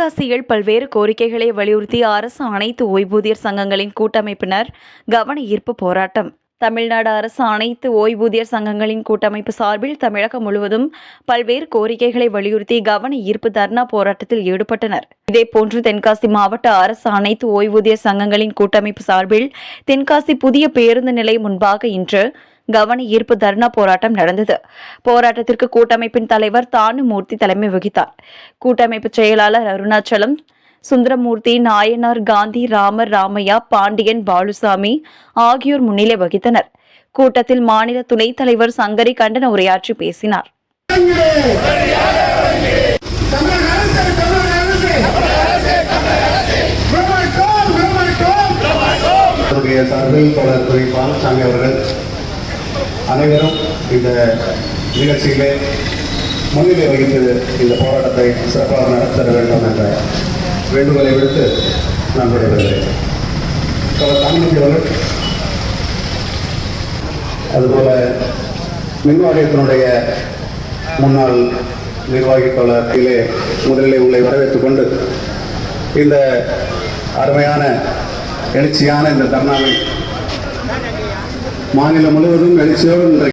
தென்காசியில் பல்வேறு கோரிக்கைகளை வலியுறுத்தி அரசு அனைத்து ஓய்வூதியர் சங்கங்களின் கூட்டமைப்பினர் கவன ஈர்ப்பு போராட்டம். தமிழ்நாடு அரசு அனைத்து ஓய்வூதியர் சங்கங்களின் கூட்டமைப்பு சார்பில் தமிழகம் முழுவதும் பல்வேறு கோரிக்கைகளை வலியுறுத்தி கவன ஈர்ப்பு தர்ணா போராட்டத்தில் ஈடுபட்டனர். இதேபோன்று தென்காசி மாவட்ட அரசு அனைத்து ஓய்வூதியர் சங்கங்களின் கூட்டமைப்பு சார்பில் தென்காசி புதிய பேருந்து நிலையம் முன்பாக இன்று கவன ஈர்ப்பு தர்ணா போராட்டம் நடந்தது. போராட்டத்திற்கு கூட்டமைப்பின் தலைவர் தானுமூர்த்தி தலைமை வகித்தார். கூட்டமைப்பு செயலாளர் அருணாச்சலம், சுந்தரமூர்த்தி, நாயனார், காந்தி, ராமர், ராமையா, பாண்டியன், பாலுசாமி ஆகியோர் முன்னிலை வகித்தனர். கூட்டத்தில் மாநில துணைத் தலைவர் சங்கரி கண்டன உரையாற்றி பேசினார். பாலசாமி அவர்கள் அனைவரும் இந்த நிகழ்ச்சியிலே முன்னிலை வகித்து இந்த போராட்டத்தை சிறப்பாக நடத்த வேண்டும் என்ற வேண்டுகோளை விடுத்து நான் விடைபெறுகிறேன். தாமதி அவர்கள் அதுபோல மின் வாரியத்தினுடைய முன்னாள் நிர்வாகி தோழர்களே முதலிலே உங்களை வரவேற்றுக் கொண்டு இந்த அருமையான எழுச்சியான இந்த தர்ணாவை மாநிலம் முழுவதும் எழுச்சியோடு